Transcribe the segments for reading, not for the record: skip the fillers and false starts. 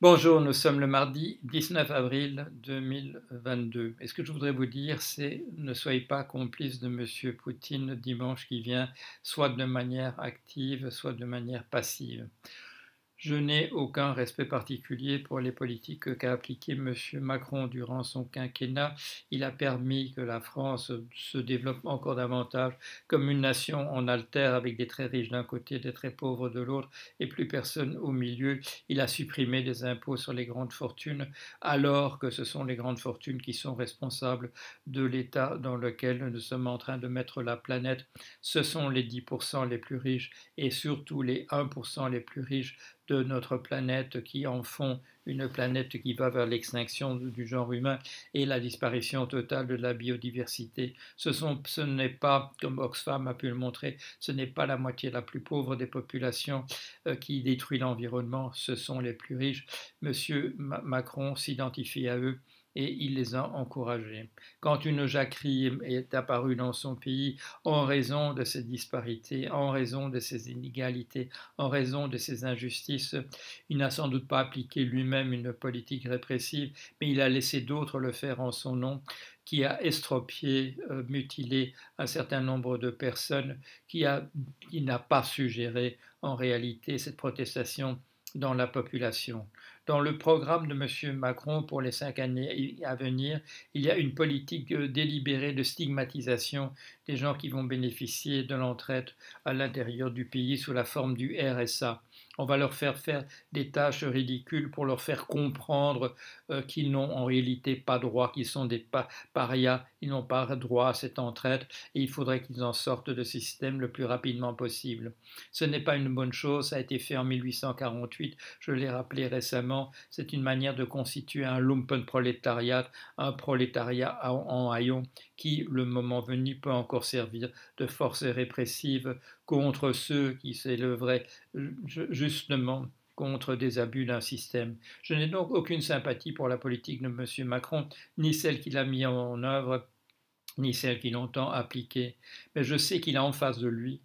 Bonjour, nous sommes le mardi 19 avril 2022. Et ce que je voudrais vous dire, c'est ne soyez pas complice de M. Poutine dimanche qui vient, soit de manière active, soit de manière passive. Je n'ai aucun respect particulier pour les politiques qu'a appliquées M. Macron durant son quinquennat. Il a permis que la France se développe encore davantage comme une nation en altère avec des très riches d'un côté, des très pauvres de l'autre et plus personne au milieu. Il a supprimé des impôts sur les grandes fortunes alors que ce sont les grandes fortunes qui sont responsables de l'état dans lequel nous sommes en train de mettre la planète. Ce sont les 10% les plus riches et surtout les 1% les plus riches de notre planète qui en font une planète qui va vers l'extinction du genre humain et la disparition totale de la biodiversité. Ce n'est pas, comme Oxfam a pu le montrer, ce n'est pas la moitié la plus pauvre des populations qui détruit l'environnement, ce sont les plus riches. Monsieur Macron s'identifie à eux et il les a encouragés. Quand une jacquerie est apparue dans son pays en raison de ces disparités, en raison de ces inégalités, en raison de ces injustices, il n'a sans doute pas appliqué lui-même une politique répressive, mais il a laissé d'autres le faire en son nom, qui a estropié, mutilé un certain nombre de personnes, qui n'a pas suggéré en réalité cette protestation dans la population. Dans le programme de M. Macron pour les 5 années à venir, il y a une politique délibérée de stigmatisation des gens qui vont bénéficier de l'entraide à l'intérieur du pays sous la forme du RSA. On va leur faire faire des tâches ridicules pour leur faire comprendre qu'ils n'ont en réalité pas droit, qu'ils sont des parias, ils n'ont pas droit à cette entraide et il faudrait qu'ils en sortent de ce système le plus rapidement possible. Ce n'est pas une bonne chose, ça a été fait en 1848, je l'ai rappelé récemment, c'est une manière de constituer un lumpenprolétariat, un prolétariat en haillons qui, le moment venu, peut encore servir de force répressive contre ceux qui s'élèveraient justement contre des abus d'un système. Je n'ai donc aucune sympathie pour la politique de M. Macron, ni celle qu'il a mise en œuvre, ni celle qu'il entend appliquer. Mais je sais qu'il a en face de lui,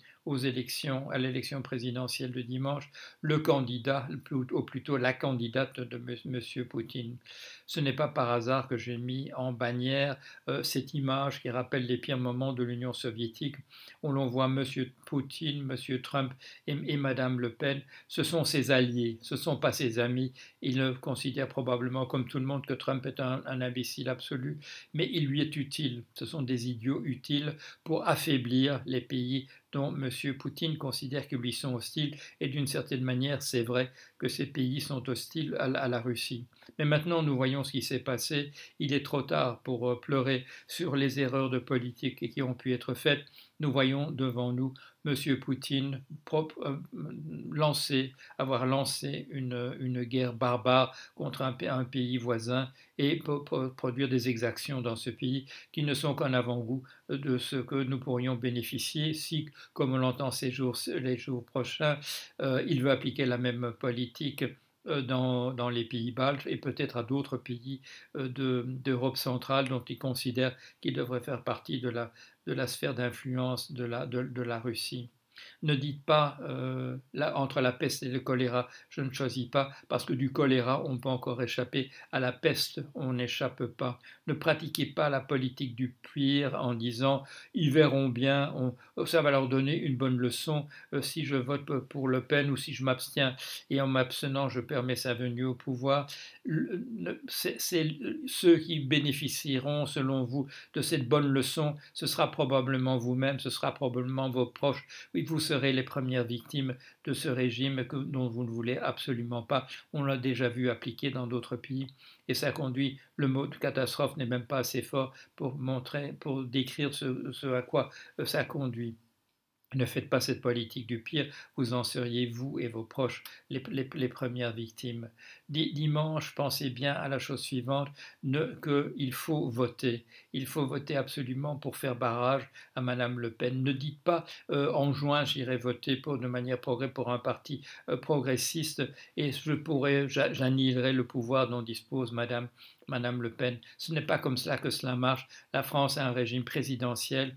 à l'élection présidentielle de dimanche, le candidat, ou plutôt la candidate de M. Poutine. Ce n'est pas par hasard que j'ai mis en bannière cette image qui rappelle les pires moments de l'Union soviétique, où l'on voit M. Poutine, M. Trump et Mme Le Pen. Ce sont ses alliés, ce ne sont pas ses amis. Il considère probablement, comme tout le monde, que Trump est un imbécile absolu, mais il lui est utile. Ce sont des idiots utiles pour affaiblir les pays dont M. Poutine considère qu'ils lui sont hostiles, et d'une certaine manière, c'est vrai que ces pays sont hostiles à la Russie. Mais maintenant, nous voyons ce qui s'est passé. Il est trop tard pour pleurer sur les erreurs de politique qui ont pu être faites. Nous voyons devant nous M. Poutine avoir lancé une guerre barbare contre un pays voisin et produire des exactions dans ce pays qui ne sont qu'un avant-goût de ce que nous pourrions bénéficier si, comme on l'entend les jours prochains, il veut appliquer la même politique dans les pays baltes et peut-être à d'autres pays d'Europe centrale dont il considère qu'ils devraient faire partie de la sphère d'influence de la Russie. Ne dites pas entre la peste et le choléra, je ne choisis pas, parce que du choléra, on peut encore échapper. À la peste, on n'échappe pas. Ne pratiquez pas la politique du pire en disant ils verront bien, ça va leur donner une bonne leçon si je vote pour Le Pen ou si je m'abstiens et en m'abstenant, je permets sa venue au pouvoir. C'est ceux qui bénéficieront, selon vous, de cette bonne leçon, ce sera probablement vous-même, ce sera probablement vos proches. Oui, vous serez les premières victimes de ce régime dont vous ne voulez absolument pas. On l'a déjà vu appliquer dans d'autres pays et ça conduit, le mot de catastrophe n'est même pas assez fort pour décrire ce à quoi ça conduit. Ne faites pas cette politique du pire, vous en seriez, vous et vos proches, les premières victimes. Dimanche, pensez bien à la chose suivante, qu'il faut voter. Il faut voter absolument pour faire barrage à Madame Le Pen. Ne dites pas en juin, j'irai voter de manière pour un parti progressiste et j'annihilerai le pouvoir dont dispose Madame Madame Le Pen. Ce n'est pas comme cela que cela marche. La France a un régime présidentiel.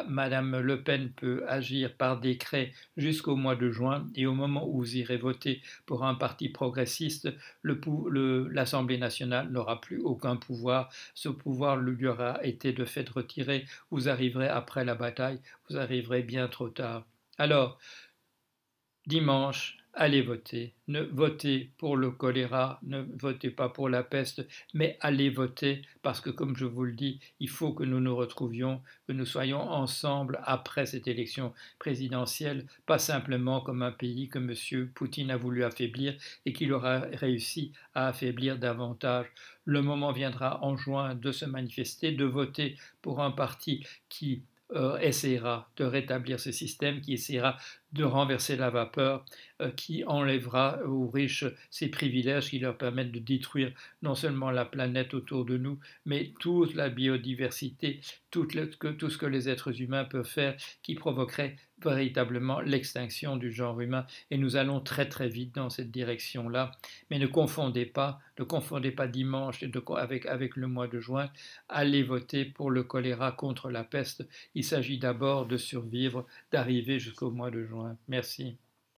Madame Le Pen peut agir par décret jusqu'au mois de juin et au moment où vous irez voter pour un parti progressiste, l'Assemblée nationale n'aura plus aucun pouvoir. Ce pouvoir lui aura été de fait retiré. Vous arriverez après la bataille, vous arriverez bien trop tard. Alors, dimanche, allez voter. Ne votez pour le choléra, ne votez pas pour la peste, mais allez voter parce que, comme je vous le dis, il faut que nous nous retrouvions, que nous soyons ensemble après cette élection présidentielle, pas simplement comme un pays que M. Poutine a voulu affaiblir et qu'il aura réussi à affaiblir davantage. Le moment viendra en juin de se manifester, de voter pour un parti qui essaiera de rétablir ce système, qui essaiera de renverser la vapeur, qui enlèvera aux riches ces privilèges qui leur permettent de détruire non seulement la planète autour de nous, mais toute la biodiversité, tout ce que les êtres humains peuvent faire, qui provoquerait véritablement l'extinction du genre humain. Et nous allons très très vite dans cette direction-là. Mais ne confondez pas dimanche avec le mois de juin. Allez voter pour le choléra contre la peste. Il s'agit d'abord de survivre, d'arriver jusqu'au mois de juin. Merci.